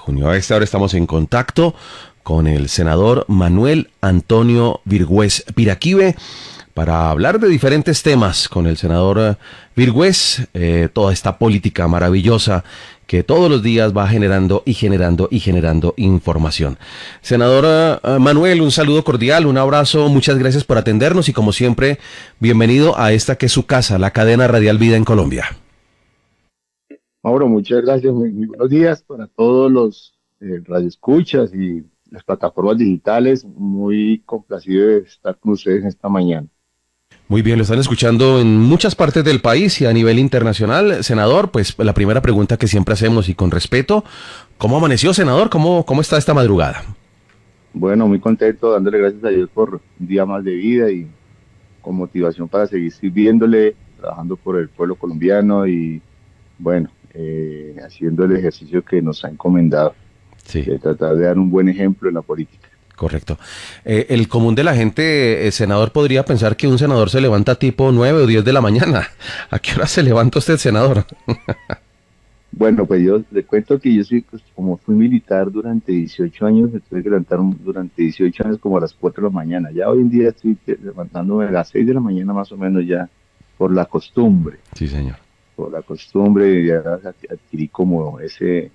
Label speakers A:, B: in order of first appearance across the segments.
A: junio. A esta hora estamos en contacto con el senador Manuel Antonio Virgües Piraquive para hablar de diferentes temas con el senador Virgües, toda esta política maravillosa que todos los días va generando información. Senador Manuel, un saludo cordial, un abrazo, muchas gracias por atendernos y como siempre, bienvenido a esta que es su casa, la cadena Radial Vida en Colombia.
B: Mauro, muchas gracias. Muy buenos días para todos los radioescuchas y las plataformas digitales. Muy complacido de estar con ustedes esta mañana.
A: Muy bien, lo están escuchando en muchas partes del país y a nivel internacional. Senador, pues la primera pregunta que siempre hacemos y con respeto, ¿cómo amaneció, senador? ¿Cómo está esta madrugada?
B: Bueno, muy contento, dándole gracias a Dios por un día más de vida y con motivación para seguir sirviéndole, trabajando por el pueblo colombiano y, bueno, haciendo el ejercicio que nos ha encomendado,
A: Sí.
B: de tratar de dar un buen ejemplo en la política.
A: Correcto. El común de la gente, senador, podría pensar que un senador se levanta tipo 9 o 10 de la mañana. ¿A qué hora se levanta usted, senador?
B: Bueno, pues yo le cuento que yo soy, pues, como fui militar durante 18 años, me tuve que levantar durante 18 años como a las 4 de la mañana. Ya hoy en día estoy levantándome a las 6 de la mañana más o menos ya por la costumbre.
A: Sí, señor.
B: Por la costumbre ya adquirí como ese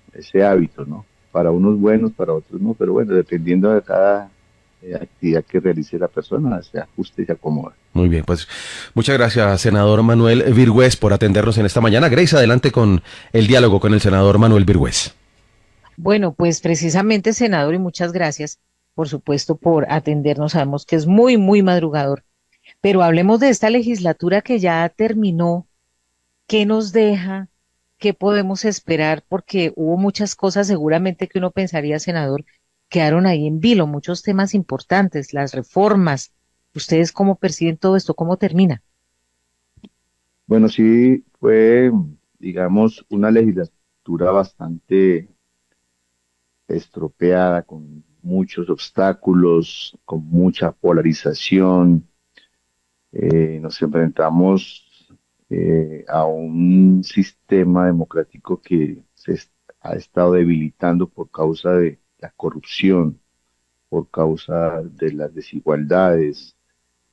B: hábito, ¿no? Para unos buenos, para otros no, pero bueno, dependiendo de cada actividad que realice la persona, se ajusta y se acomoda.
A: Muy bien, pues muchas gracias, senador Manuel Virgües, por atendernos en esta mañana. Grace, adelante con el diálogo con el senador Manuel Virgües.
C: Bueno, pues precisamente, senador, y muchas gracias, por supuesto, por atendernos. Sabemos que es muy, muy madrugador, pero hablemos de esta legislatura que ya terminó. ¿Qué nos deja? ¿Qué podemos esperar? Porque hubo muchas cosas seguramente que uno pensaría, senador, quedaron ahí en vilo, muchos temas importantes, las reformas. ¿Ustedes cómo perciben todo esto? ¿Cómo termina?
B: Bueno, sí fue, digamos, una legislatura bastante estropeada, con muchos obstáculos, con mucha polarización. Nos enfrentamos a un sistema democrático que ha estado debilitando por causa de la corrupción, por causa de las desigualdades,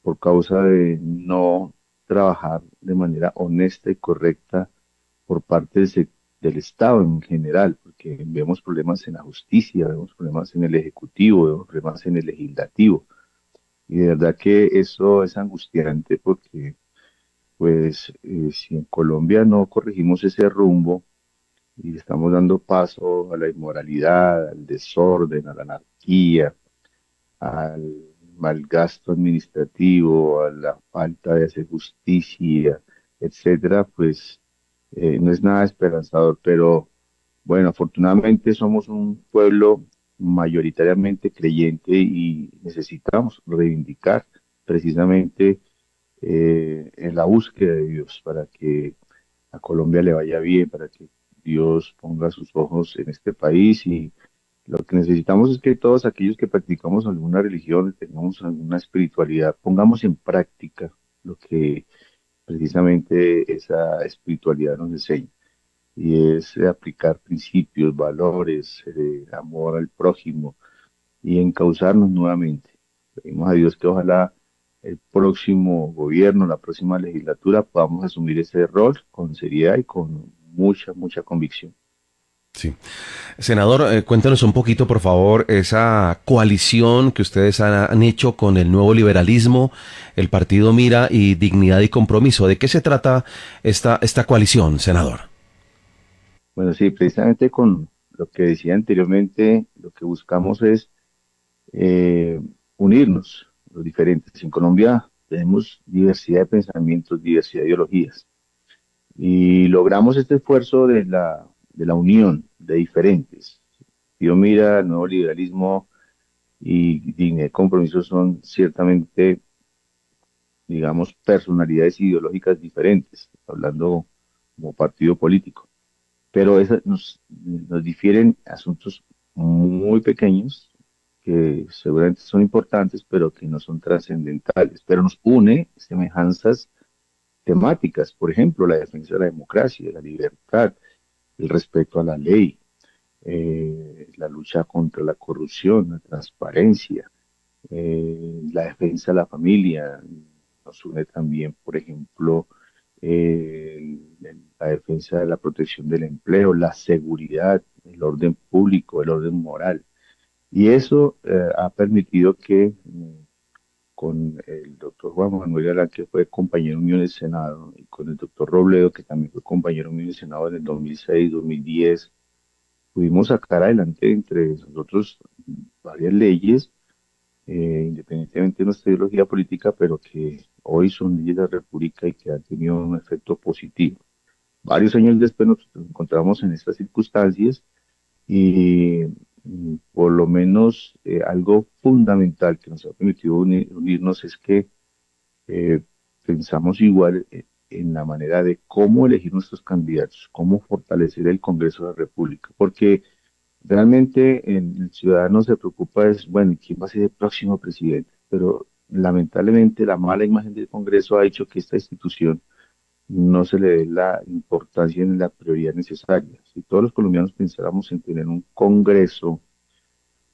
B: por causa de no trabajar de manera honesta y correcta por parte del Estado en general, porque vemos problemas en la justicia, vemos problemas en el Ejecutivo, vemos problemas en el Legislativo. Y de verdad que eso es angustiante porque, pues, si en Colombia no corregimos ese rumbo y estamos dando paso a la inmoralidad, al desorden, a la anarquía, al mal gasto administrativo, a la falta de hacer justicia, etcétera, pues no es nada esperanzador. Pero bueno, afortunadamente somos un pueblo mayoritariamente creyente y necesitamos reivindicar precisamente en la búsqueda de Dios para que a Colombia le vaya bien, para que Dios ponga sus ojos en este país. Y lo que necesitamos es que todos aquellos que practicamos alguna religión, tengamos alguna espiritualidad, pongamos en práctica lo que precisamente esa espiritualidad nos enseña. Y es aplicar principios, valores, amor al prójimo y encauzarnos nuevamente. Pedimos a Dios que ojalá el próximo gobierno, la próxima legislatura, podamos asumir ese rol con seriedad y con mucha convicción.
A: Sí. Senador, cuéntanos un poquito, por favor, esa coalición que ustedes han hecho con el Nuevo Liberalismo, el Partido Mira y Dignidad y Compromiso. ¿De qué se trata esta coalición, senador?
B: Bueno, sí, precisamente con lo que decía anteriormente, lo que buscamos es eh, unirnos los diferentes. En Colombia tenemos diversidad de pensamientos, diversidad de ideologías, y logramos este esfuerzo de la unión de diferentes. Yo mira, el nuevo liberalismo y Dignidad y Compromiso son ciertamente, digamos, personalidades ideológicas diferentes, hablando como partido político, pero nos difieren asuntos muy pequeños que seguramente son importantes, pero que no son trascendentales, pero nos une semejanzas temáticas, por ejemplo, la defensa de la democracia, de la libertad, el respeto a la ley, la lucha contra la corrupción, la transparencia, la defensa de la familia. Nos une también, por ejemplo, la defensa de la protección del empleo, la seguridad, el orden público, el orden moral. Y eso ha permitido que con el doctor Juan Manuel Galán, que fue compañero mío en el Senado, y con el doctor Robledo, que también fue compañero mío en el Senado en el 2006, 2010, pudimos sacar adelante entre nosotros varias leyes, independientemente de nuestra ideología política, pero que hoy son leyes de la República y que han tenido un efecto positivo. Varios años después nos encontramos en estas circunstancias y por lo menos algo fundamental que nos ha permitido unirnos es que eh, pensamos igual en la manera de cómo elegir nuestros candidatos, cómo fortalecer el Congreso de la República, porque realmente el ciudadano se preocupa es, bueno, ¿quién va a ser el próximo presidente? Pero lamentablemente la mala imagen del Congreso ha hecho que esta institución no se le dé la importancia ni la prioridad necesaria. Si todos los colombianos pensáramos en tener un Congreso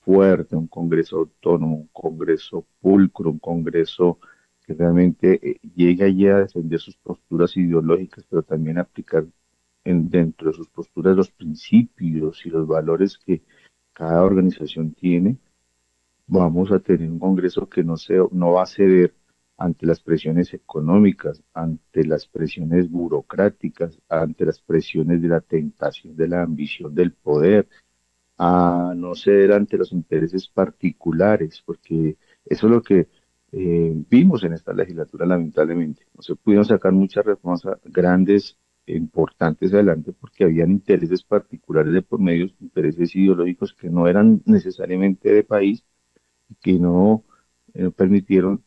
B: fuerte, un Congreso autónomo, un Congreso pulcro, un Congreso que realmente llegue allí a defender sus posturas ideológicas, pero también aplicar dentro de sus posturas los principios y los valores que cada organización tiene, vamos a tener un Congreso que no va a ceder ante las presiones económicas, ante las presiones burocráticas, ante las presiones de la tentación, de la ambición del poder, a no ceder ante los intereses particulares, porque eso es lo que vimos en esta legislatura, lamentablemente. No se pudieron sacar muchas reformas grandes, importantes adelante, porque habían intereses particulares de por medio, intereses ideológicos que no eran necesariamente de país, que no permitieron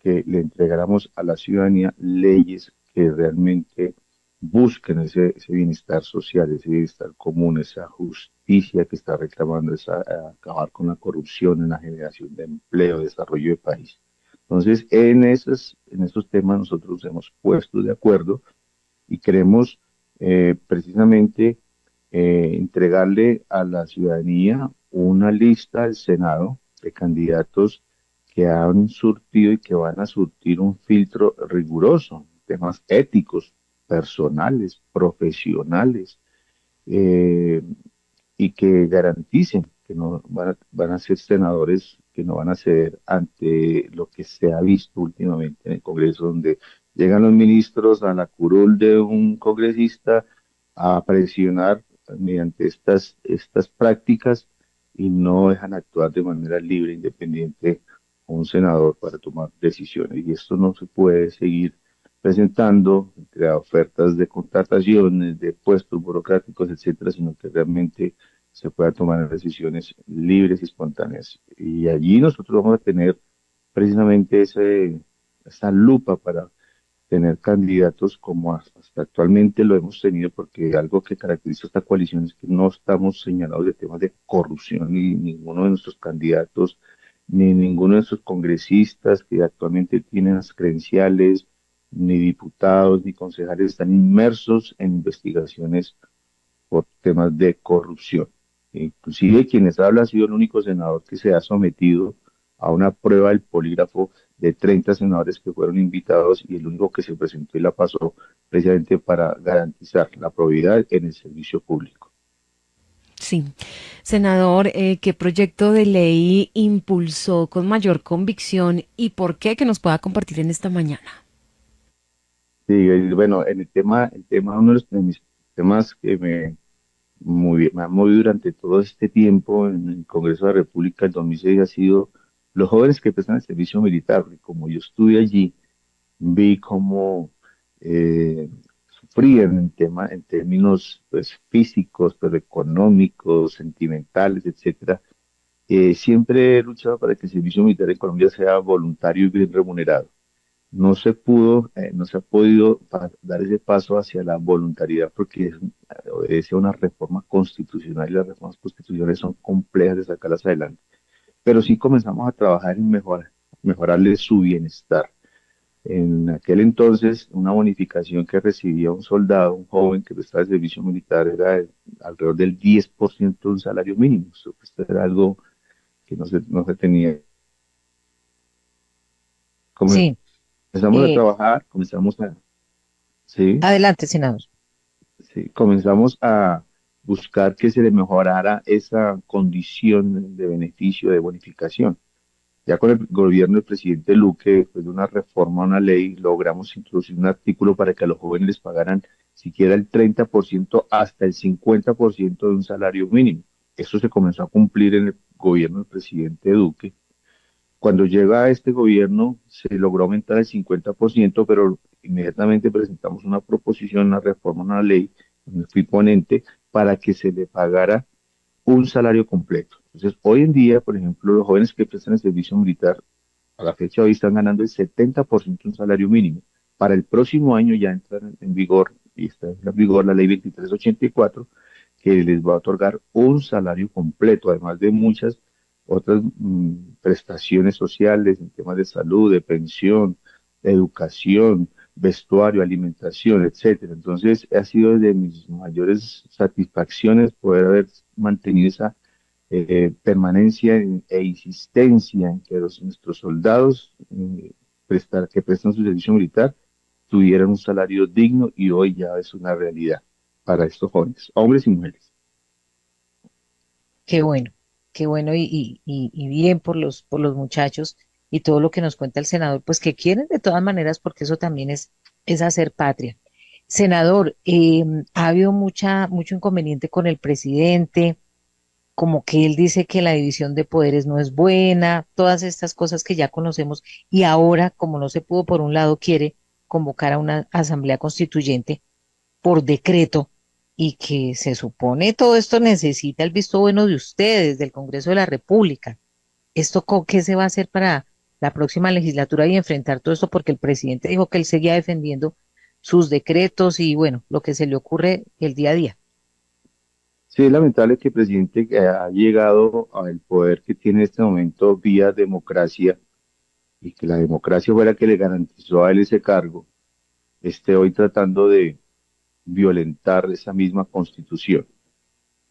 B: que le entregáramos a la ciudadanía leyes que realmente busquen ese bienestar social, ese bienestar común, esa justicia que está reclamando, acabar con la corrupción en la generación de empleo, desarrollo de país. Entonces, en esos temas nosotros nos hemos puesto de acuerdo y queremos precisamente entregarle a la ciudadanía una lista al Senado de candidatos que han surtido y que van a surtir un filtro riguroso, temas éticos, personales, profesionales, eh, y que garanticen que no van a ser senadores que no van a ceder ante lo que se ha visto últimamente en el Congreso, donde llegan los ministros a la curul de un congresista a presionar mediante estas prácticas y no dejan actuar de manera libre, e independiente a un senador para tomar decisiones. Y esto no se puede seguir presentando entre ofertas de contrataciones, de puestos burocráticos, etcétera, sino que realmente se pueda tomar decisiones libres y espontáneas. Y allí nosotros vamos a tener precisamente esa lupa para tener candidatos como hasta actualmente lo hemos tenido, porque algo que caracteriza esta coalición es que no estamos señalados de temas de corrupción, ni ninguno de nuestros candidatos, ni ninguno de nuestros congresistas que actualmente tienen las credenciales, ni diputados, ni concejales están inmersos en investigaciones por temas de corrupción. Inclusive quienes hablan ha sido el único senador que se ha sometido a una prueba del polígrafo de 30 senadores que fueron invitados y el único que se presentó y la pasó precisamente para garantizar la probidad en el servicio público.
D: Sí. Senador, ¿qué proyecto de ley impulsó con mayor convicción y por qué que nos pueda compartir en esta mañana?
B: Sí, bueno, en el tema, uno de mis temas que me ha movido durante todo este tiempo en el Congreso de la República, el 2006, ha sido los jóvenes que prestan el servicio militar. Y como yo estuve allí, vi cómo sufrían en términos pues, físicos, pero económicos, sentimentales, etcétera. Siempre he luchado para que el servicio militar en Colombia sea voluntario y bien remunerado. No se ha podido dar ese paso hacia la voluntariedad porque obedece a una reforma constitucional y las reformas constitucionales son complejas de sacarlas adelante. Pero sí comenzamos a trabajar en mejorarle su bienestar. En aquel entonces, una bonificación que recibía un soldado, un joven que prestaba el servicio militar, era alrededor del 10% de un salario mínimo. Esto era algo que no se tenía.
C: Sí,
B: Comenzamos a
C: eh,
B: trabajar, sí,
C: adelante, senador.
B: sí, comenzamos a buscar que se le mejorara esa condición de beneficio, de bonificación. Ya con el gobierno del presidente Luque, después de una reforma a una ley, logramos introducir un artículo para que a los jóvenes les pagaran siquiera el 30% hasta el 50% de un salario mínimo. Eso se comenzó a cumplir en el gobierno del presidente Duque. Cuando llega a este gobierno, se logró aumentar el 50%, pero inmediatamente presentamos una proposición, una reforma, una ley, donde fui ponente, para que se le pagara un salario completo. Entonces, hoy en día, por ejemplo, los jóvenes que prestan el servicio militar, a la fecha de hoy están ganando el 70% de un salario mínimo. Para el próximo año ya entra en vigor, y está en vigor la ley 2384, que les va a otorgar un salario completo, además de muchas otras prestaciones sociales en temas de salud, de pensión, de educación, vestuario, alimentación, etcétera. Entonces, ha sido de mis mayores satisfacciones poder haber mantenido esa permanencia e insistencia en que nuestros soldados que prestan su servicio militar tuvieran un salario digno, y hoy ya es una realidad para estos jóvenes, hombres y mujeres.
C: Qué bueno, qué bueno y bien por los muchachos y todo lo que nos cuenta el senador, pues que quieren de todas maneras, porque eso también es hacer patria. Senador, ha habido mucho inconveniente con el presidente, como que él dice que la división de poderes no es buena, todas estas cosas que ya conocemos, y ahora, como no se pudo por un lado, quiere convocar a una asamblea constituyente por decreto y que se supone todo esto necesita el visto bueno de ustedes, del Congreso de la República. ¿Qué se va a hacer para la próxima legislatura y enfrentar todo esto? Porque el presidente dijo que él seguía defendiendo sus decretos y bueno, lo que se le ocurre el día a día.
B: Sí, es lamentable que el presidente que ha llegado al poder que tiene en este momento vía democracia, y que la democracia fue la que le garantizó a él ese cargo, esté hoy tratando de violentar esa misma constitución.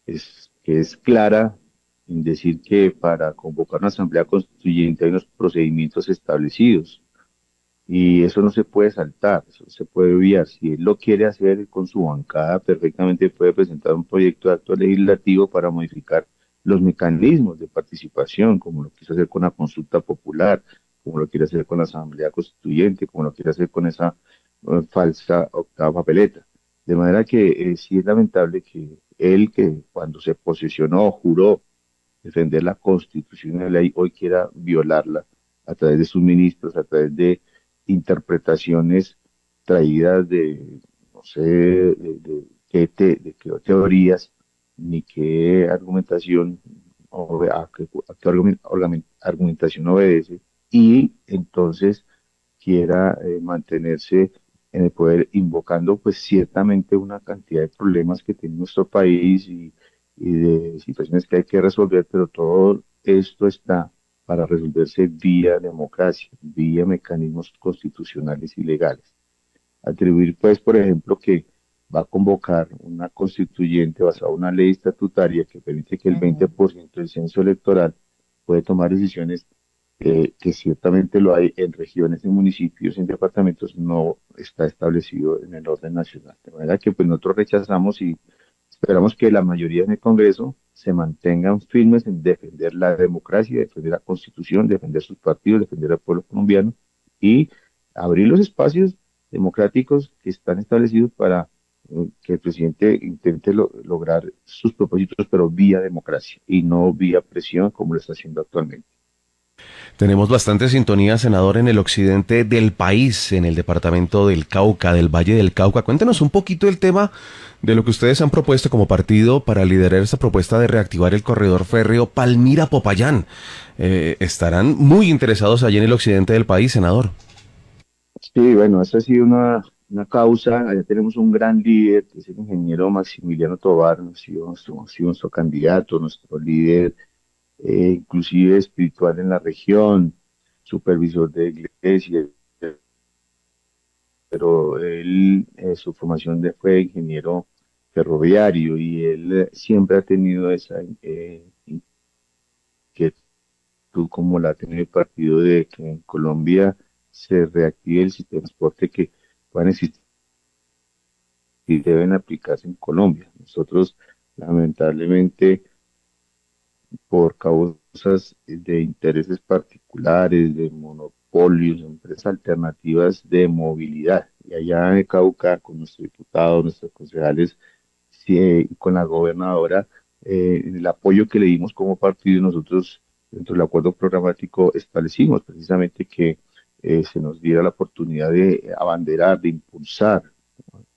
B: Que es clara en decir que para convocar una asamblea constituyente hay unos procedimientos establecidos, y eso no se puede saltar, eso no se puede obviar. Si él lo quiere hacer con su bancada, perfectamente puede presentar un proyecto de acto legislativo para modificar los mecanismos de participación, como lo quiso hacer con la consulta popular, como lo quiere hacer con la asamblea constituyente, como lo quiere hacer con esa falsa octava papeleta. De manera que sí es lamentable que él, que cuando se posesionó, juró defender la constitución y la ley, hoy quiera violarla a través de sus ministros, a través de interpretaciones traídas de, no sé, de qué teorías, ni qué argumentación, a qué argumentación obedece, y entonces quiera mantenerse en el poder, invocando pues ciertamente una cantidad de problemas que tiene nuestro país, y de situaciones que hay que resolver, pero todo esto está para resolverse vía democracia, vía mecanismos constitucionales y legales. Atribuir, pues, por ejemplo, que va a convocar una constituyente basada en una ley estatutaria que permite que el
C: Ujú.
B: 20% del censo electoral puede tomar decisiones, que ciertamente lo hay en regiones, en municipios, en departamentos, no está establecido en el orden nacional. De manera que pues nosotros rechazamos, y esperamos que la mayoría en el Congreso se mantengan firmes en defender la democracia, defender la Constitución, defender sus partidos, defender al pueblo colombiano, y abrir los espacios democráticos que están establecidos para que el presidente intente lograr sus propósitos, pero vía democracia y no vía presión como lo está haciendo actualmente.
A: Tenemos bastante sintonía, senador, en el occidente del país, en el departamento del Cauca, del Valle del Cauca. Cuéntenos un poquito el tema de lo que ustedes han propuesto como partido para liderar esta propuesta de reactivar el corredor férreo Palmira-Popayán. Estarán muy interesados allí en el occidente del país, senador.
B: Sí, bueno, esa ha sido una causa. Allá tenemos un gran líder, que es el ingeniero Maximiliano Tovar, ha sido nuestro candidato, nuestro líder, inclusive espiritual en la región, supervisor de iglesia, pero él, su formación fue ingeniero ferroviario y él siempre ha tenido esa inquietud como la ha tenido el partido de que en Colombia se reactive el sistema de transporte que puedan existir y deben aplicarse en Colombia. Nosotros, lamentablemente, por causas de intereses particulares, de monopolios, empresas alternativas de movilidad. Y allá en Cauca, con nuestros diputados, nuestros concejales, sí, y con la gobernadora, el apoyo que le dimos como partido, nosotros dentro del acuerdo programático establecimos precisamente que se nos diera la oportunidad de abanderar, de impulsar,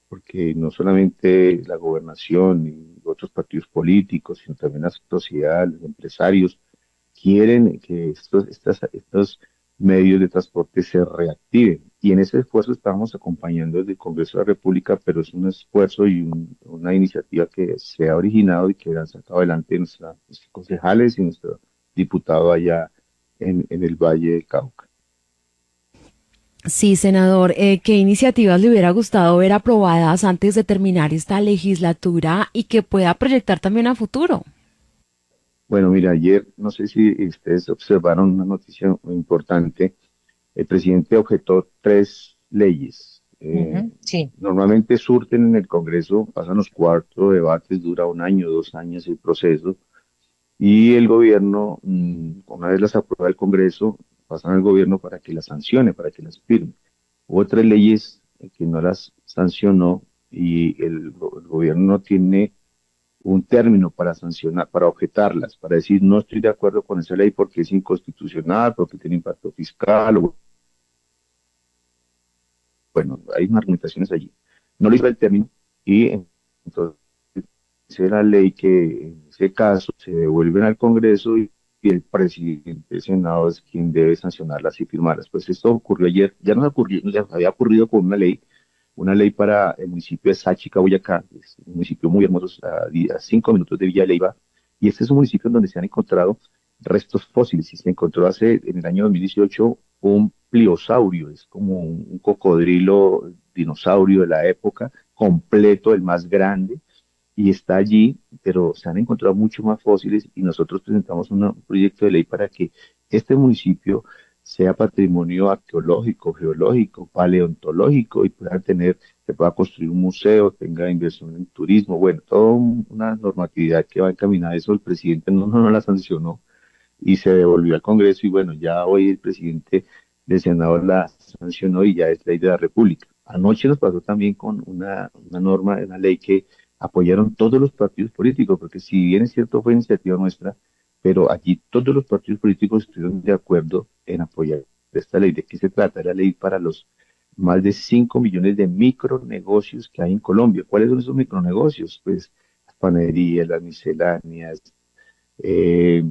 B: porque no solamente la gobernación y otros partidos políticos, sino también la sociedad, los empresarios, quieren que estos medios de transporte se reactiven. Y en ese esfuerzo estamos acompañando desde el Congreso de la República, pero es un esfuerzo y una iniciativa que se ha originado y que han sacado adelante nuestros concejales y nuestro diputado allá en el Valle del Cauca.
D: Sí, senador, ¿qué iniciativas le hubiera gustado ver aprobadas antes de terminar esta legislatura y que pueda proyectar también a futuro?
B: Bueno, mira, ayer, no sé si ustedes observaron una noticia muy importante. El presidente objetó 3 leyes.
C: Sí.
B: Normalmente surten en el Congreso, pasan los 4 debates, dura 1 año, 2 años el proceso, y el gobierno, una vez las aprueba el Congreso, pasan al gobierno para que las sancione, para que las firme. Hubo 3 leyes que no las sancionó y el gobierno no tiene un término para sancionar, para objetarlas, para decir no estoy de acuerdo con esa ley porque es inconstitucional, porque tiene impacto fiscal, o bueno, hay unas argumentaciones allí. No le hizo el término y entonces dice la ley que en ese caso se devuelven al Congreso y el presidente del Senado es quien debe sancionarlas y firmarlas. Pues esto ocurrió ayer, ya nos ocurrió, ya había ocurrido con una ley para el municipio de Sáchica, Boyacá, es un municipio muy hermoso, a 5 minutos de Villa de Leyva, y este es un municipio en donde se han encontrado restos fósiles, y se encontró en el año 2018 un pliosaurio, es como un cocodrilo dinosaurio de la época, completo, el más grande, y está allí, pero se han encontrado mucho más fósiles y nosotros presentamos un proyecto de ley para que este municipio sea patrimonio arqueológico, geológico, paleontológico y se pueda construir un museo, tenga inversión en turismo, bueno, toda una normatividad que va encaminada a eso. El presidente no la sancionó y se devolvió al Congreso y bueno, ya hoy el presidente del Senado la sancionó y ya es ley de la República. Anoche nos pasó también con una norma, una ley que apoyaron todos los partidos políticos, porque si bien es cierto fue iniciativa nuestra, pero allí todos los partidos políticos estuvieron de acuerdo en apoyar esta ley. ¿De qué se trata? La ley para los más de 5 millones de micronegocios que hay en Colombia. ¿Cuáles son esos micronegocios? Pues las panaderías, las misceláneas, eh,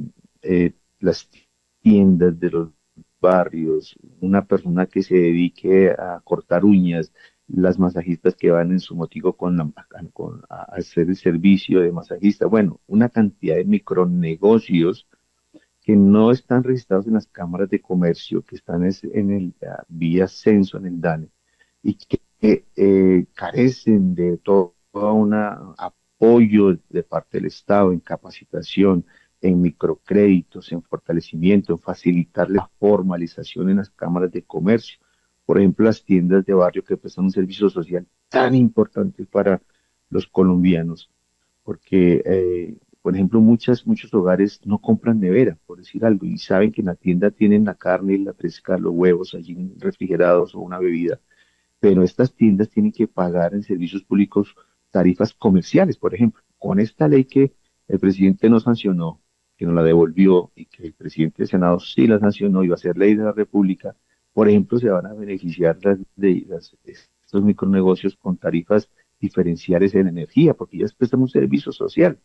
B: las tiendas de los barrios, una persona que se dedique a cortar uñas, las masajistas que van en su motico a hacer el servicio de masajista, bueno, una cantidad de micronegocios que no están registrados en las cámaras de comercio, que están en el vía censo, en el DANE, y que carecen de todo un apoyo de parte del Estado en capacitación, en microcréditos, en fortalecimiento, en facilitarle la formalización en las cámaras de comercio. Por ejemplo, las tiendas de barrio que prestan un servicio social tan importante para los colombianos, porque, por ejemplo, muchos hogares no compran nevera, por decir algo, y saben que en la tienda tienen la carne, la fresca, los huevos allí refrigerados o una bebida, pero estas tiendas tienen que pagar en servicios públicos tarifas comerciales, por ejemplo. Con esta ley que el presidente no sancionó, que nos la devolvió y que el presidente del Senado sí la sancionó y va a ser ley de la República, por ejemplo, se van a beneficiar estos micronegocios con tarifas diferenciales en energía, porque ellas prestan un servicio social.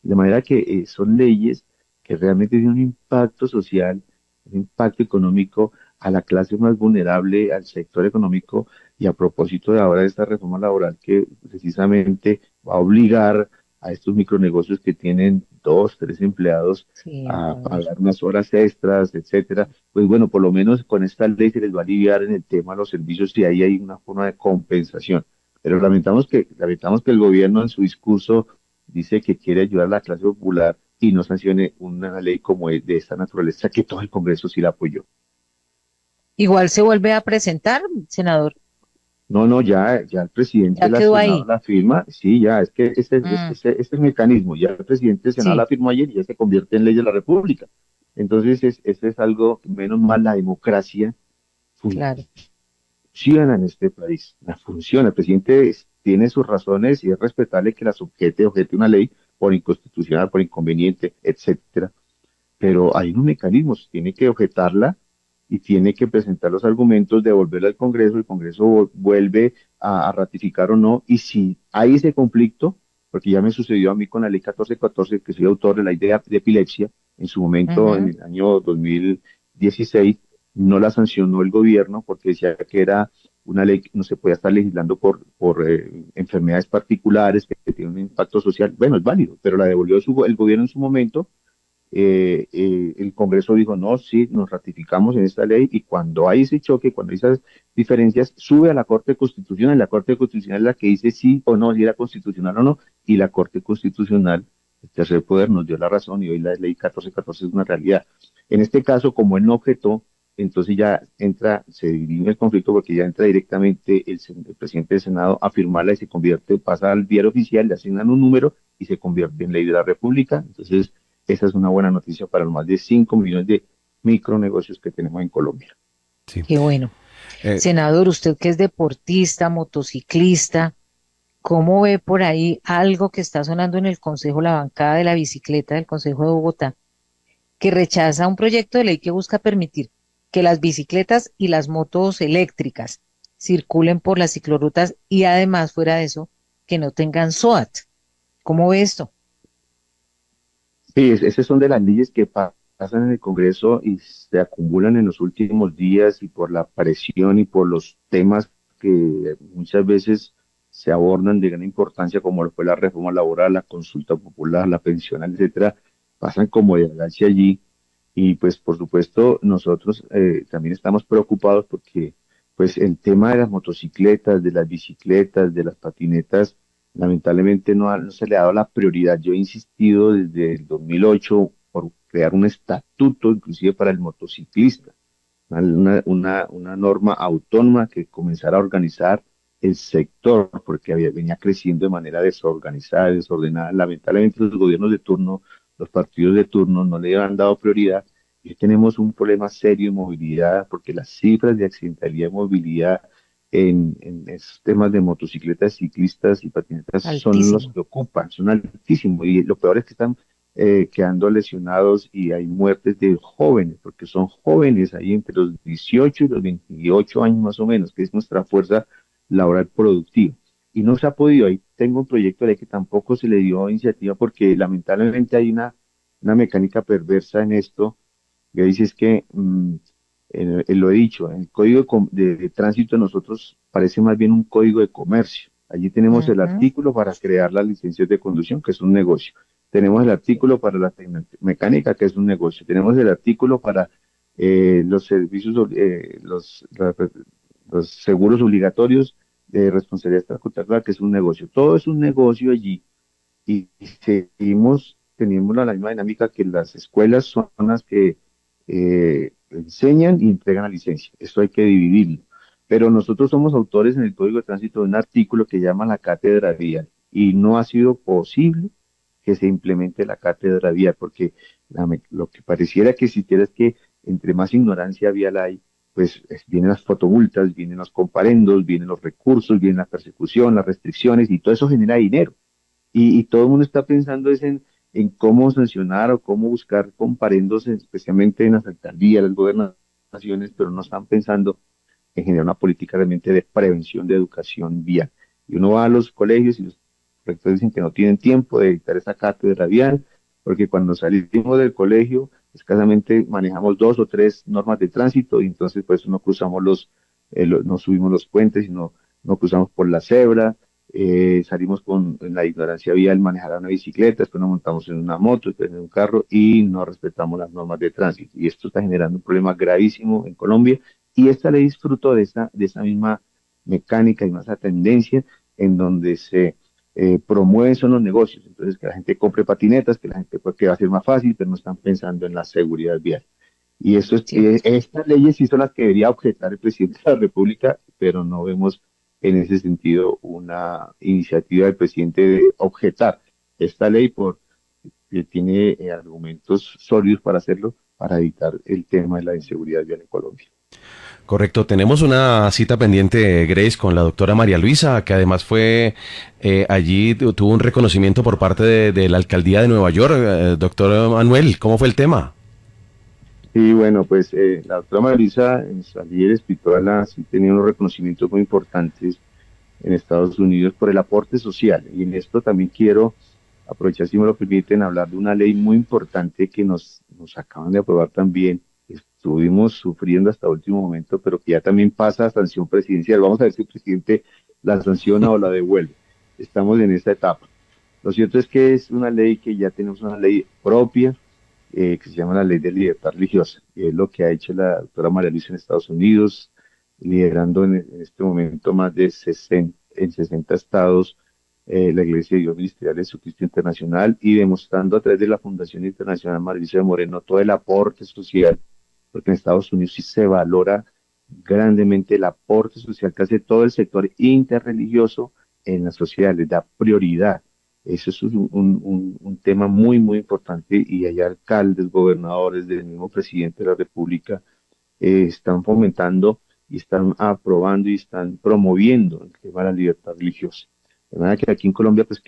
B: De manera que son leyes que realmente tienen un impacto social, un impacto económico a la clase más vulnerable, al sector económico, y a propósito de ahora de esta reforma laboral que precisamente va a obligar a estos micronegocios que tienen 2, 3 empleados
C: Sí,
B: a
C: Javier.
B: pagar unas horas extras, etcétera, pues bueno, por lo menos con esta ley se les va a aliviar en el tema de los servicios y ahí hay una forma de compensación. Pero lamentamos que el gobierno en su discurso dice que quiere ayudar a la clase popular y no sancione una ley como de esta naturaleza que todo el Congreso sí la apoyó.
C: Igual se vuelve a presentar, senador.
B: No, no, ya el presidente
C: Ya
B: del
C: quedó
B: Senado
C: ahí.
B: la firma, sí, ya, es que
C: Mm,
B: ese es el mecanismo, ya el presidente del Senado la
C: sí,
B: firmó ayer y ya se convierte en ley de la República. Entonces, ese es algo, menos mal, la democracia
C: claro.
B: funciona en este país, la funciona. El presidente tiene sus razones y es respetable que las objete una ley por inconstitucional, por inconveniente, etcétera, pero hay unos mecanismos, tiene que objetarla y tiene que presentar los argumentos, devolverla al Congreso, el Congreso vuelve a ratificar o no, y si hay ese conflicto, porque ya me sucedió a mí con la ley 1414, que soy autor de la idea de epilepsia, en su momento, en
C: Ujú.
B: el año 2016, no la sancionó el gobierno porque decía que era una ley que no se podía estar legislando por enfermedades particulares que tienen un impacto social. Bueno, es válido, pero la devolvió el gobierno en su momento. El Congreso dijo, no, sí, nos ratificamos en esta ley y cuando hay ese choque, cuando hay esas diferencias, sube a la Corte Constitucional. La Corte Constitucional es la que dice sí o no, si era constitucional o no, y la Corte Constitucional, el tercer poder, nos dio la razón y hoy la ley 1414 es una realidad. En este caso, como él no objetó, entonces ya entra, se divide el conflicto porque ya entra directamente el presidente del Senado a firmarla y se convierte, pasa al diario oficial, le asignan un número y se convierte en ley de la República. Entonces, esa es una buena noticia para los más de 5 millones de micronegocios que tenemos en Colombia.
A: Sí.
C: Qué bueno.
A: Eh,
C: Senador, usted que es deportista, motociclista, ¿cómo ve por ahí algo que está sonando en el Consejo, la bancada de la bicicleta del Consejo de Bogotá, que rechaza un proyecto de ley que busca permitir que las bicicletas y las motos eléctricas circulen por las ciclorrutas y además, fuera de eso, que no tengan SOAT? ¿Cómo ve esto?
B: Sí, esas son de las leyes que pasan en el Congreso y se acumulan en los últimos días y por la presión y por los temas que muchas veces se abordan de gran importancia, como lo fue la reforma laboral, la consulta popular, la pensional, etcétera, pasan como de galaxia allí. Y pues por supuesto nosotros también estamos preocupados porque pues el tema de las motocicletas, de las bicicletas, de las patinetas, lamentablemente no se le ha dado la prioridad. Yo he insistido desde el 2008 por crear un estatuto inclusive para el motociclista, una norma autónoma que comenzara a organizar el sector, porque venía creciendo de manera desorganizada, desordenada. Lamentablemente los gobiernos de turno, los partidos de turno no le han dado prioridad y hoy tenemos un problema serio de movilidad, porque las cifras de accidentalidad y movilidad en esos temas de motocicletas, ciclistas y patinetas son los
C: Altísimo.
B: que ocupan, son altísimos. Y lo peor es que están quedando lesionados y hay muertes de jóvenes, porque son jóvenes ahí entre los 18 y los 28 años más o menos, que es nuestra fuerza laboral productiva. Y no se ha podido, ahí tengo un proyecto de ley que tampoco se le dio iniciativa porque lamentablemente hay una mecánica perversa en esto, que dice es que, lo he dicho, el código de tránsito de nosotros parece más bien un código de comercio. Allí tenemos el
C: Ujú.
B: artículo para crear las licencias de conducción, que es un negocio. Tenemos el artículo para la mecánica, que es un negocio. Tenemos el artículo para los servicios, los seguros obligatorios de responsabilidad extracontractual, que es un negocio. Todo es un negocio allí y seguimos teniendo la misma dinámica que las escuelas son las que enseñan y entregan la licencia. Esto hay que dividirlo. Pero nosotros somos autores en el Código de Tránsito de un artículo que llama la cátedra vial y no ha sido posible que se implemente la cátedra vial porque lo que pareciera que existiera es que entre más ignorancia vial hay, pues vienen las fotomultas, vienen los comparendos, vienen los recursos, viene la persecución, las restricciones y todo eso genera dinero. Y todo el mundo está pensando es en cómo sancionar o cómo buscar comparendos, especialmente en las alcaldías, las gobernaciones, pero no están pensando en generar una política realmente de prevención de educación vial. Y uno va a los colegios y los rectores dicen que no tienen tiempo de dictar esa cátedra vial, porque cuando salimos del colegio, escasamente manejamos 2 o 3 normas de tránsito y entonces pues no cruzamos no subimos los puentes, sino no cruzamos por la cebra, salimos con en la ignorancia vial manejar una bicicleta, después nos montamos en una moto, después en un carro y no respetamos las normas de tránsito. Y esto está generando un problema gravísimo en Colombia y esta ley disfrutó de esa misma mecánica y más esa tendencia en donde se promueven son los negocios. Entonces, que la gente compre patinetas, que la gente pues, que va a ser más fácil, pero no están pensando en la seguridad vial. Y eso es,
C: Sí.
B: estas leyes sí son las que debería objetar el presidente de la República, pero no vemos en ese sentido una iniciativa del presidente de objetar esta ley porque tiene argumentos sólidos para hacerlo, para evitar el tema de la inseguridad vial en Colombia.
A: Correcto, tenemos una cita pendiente, Grace, con la doctora María Luisa, que además fue allí, tuvo un reconocimiento por parte de la alcaldía de Nueva York. Doctor Manuel, ¿cómo fue el tema?
B: Y bueno, pues la doctora Marisa, nuestra líder espiritual, sí tenía unos reconocimientos muy importantes en Estados Unidos por el aporte social. Y en esto también quiero aprovechar, si me lo permiten, hablar de una ley muy importante que nos acaban de aprobar también. Estuvimos sufriendo hasta último momento, pero que ya también pasa a sanción presidencial. Vamos a ver si el presidente la sanciona o la devuelve. Estamos en esta etapa. Lo cierto es que es una ley que ya tenemos una ley propia que se llama la Ley de Libertad Religiosa, y es lo que ha hecho la doctora María Luisa en Estados Unidos, liderando en este momento más de 60 estados la Iglesia de Dios Ministerial de Jesucristo Internacional y demostrando a través de la Fundación Internacional María Luisa de Moreno todo el aporte social, porque en Estados Unidos sí se valora grandemente el aporte social que hace todo el sector interreligioso en la sociedad, les da prioridad. Eso es un tema muy, muy importante y hay alcaldes, gobernadores, del mismo presidente de la República están fomentando y están aprobando y están promoviendo el tema de la libertad religiosa. De manera que aquí en Colombia pues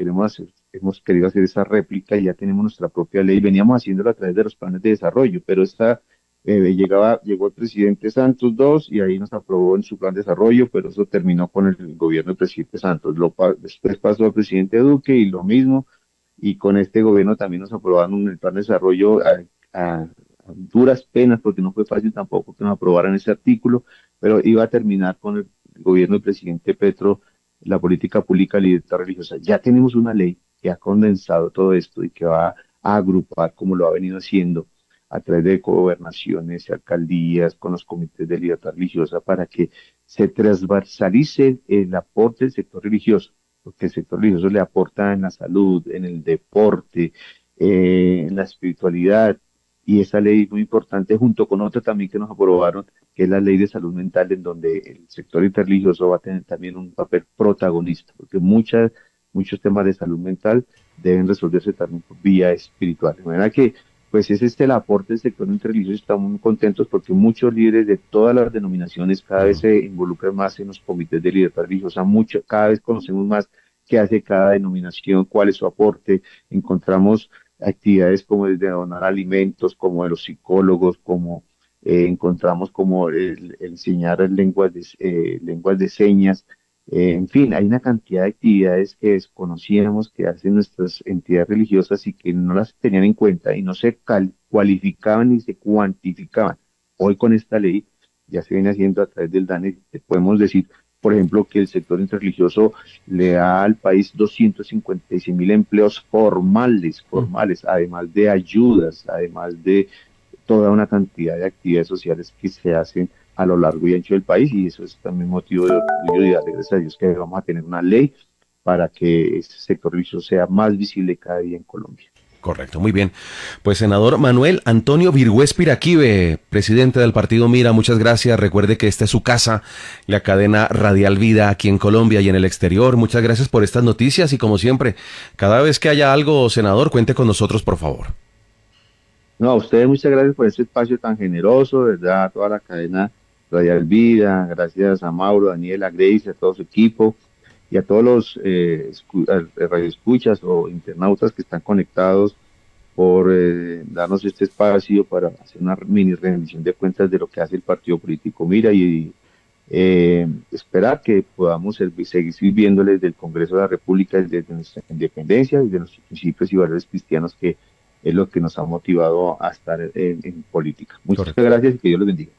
B: hemos querido hacer esa réplica y ya tenemos nuestra propia ley. Veníamos haciéndolo a través de los planes de desarrollo, pero llegó el presidente Santos II y ahí nos aprobó en su plan de desarrollo, pero eso terminó con el gobierno del presidente Santos. Después pasó al presidente Duque y lo mismo, y con este gobierno también nos aprobaron el plan de desarrollo a duras penas, porque no fue fácil tampoco que nos aprobaran ese artículo, pero iba a terminar con el gobierno del presidente Petro la política pública de libertad religiosa. Ya tenemos una ley que ha condensado todo esto y que va a agrupar, como lo ha venido haciendo, a través de gobernaciones y alcaldías, con los comités de libertad religiosa, para que se transversalice el aporte del sector religioso, porque el sector religioso le aporta en la salud, en el deporte, en la espiritualidad, y esa ley es muy importante, junto con otra también que nos aprobaron, que es la ley de salud mental, en donde el sector interreligioso va a tener también un papel protagonista, porque muchos temas de salud mental deben resolverse también por vía espiritual. De manera que pues es el aporte del sector interreligioso. Estamos muy contentos porque muchos líderes de todas las denominaciones cada vez se involucran más en los comités de libertad religiosa, cada vez conocemos más qué hace cada denominación, cuál es su aporte, encontramos actividades como el de donar alimentos, como de los psicólogos, como encontramos como el enseñar lenguas de señas, en fin, hay una cantidad de actividades que desconocíamos que hacen nuestras entidades religiosas y que no las tenían en cuenta y no se cualificaban ni se cuantificaban. Hoy con esta ley ya se viene haciendo a través del DANE, podemos decir, por ejemplo, que el sector interreligioso le da al país 256.000 empleos formales, además de ayudas, además de toda una cantidad de actividades sociales que se hacen a lo largo y ancho del país, y eso es también motivo de orgullo y darle gracias a Dios que vamos a tener una ley para que este sector religioso sea más visible cada día en Colombia.
A: Correcto, muy bien. Pues senador Manuel Antonio Virgües Piraquive, presidente del partido Mira, muchas gracias. Recuerde que esta es su casa, la cadena Radial Vida aquí en Colombia y en el exterior. Muchas gracias por estas noticias y como siempre, cada vez que haya algo, senador, cuente con nosotros, por favor.
B: No, a ustedes muchas gracias por este espacio tan generoso, ¿verdad? A toda la cadena Radial Vida, gracias a Mauro, Daniel, a Grace, a todo su equipo y a todos los radioescuchas o internautas que están conectados por darnos este espacio para hacer una mini rendición de cuentas de lo que hace el partido político Mira y esperar que podamos seguir sirviéndoles del Congreso de la República desde nuestra independencia y de nuestros principios y valores cristianos que es lo que nos ha motivado a estar en política. Muchas gracias y que Dios los bendiga.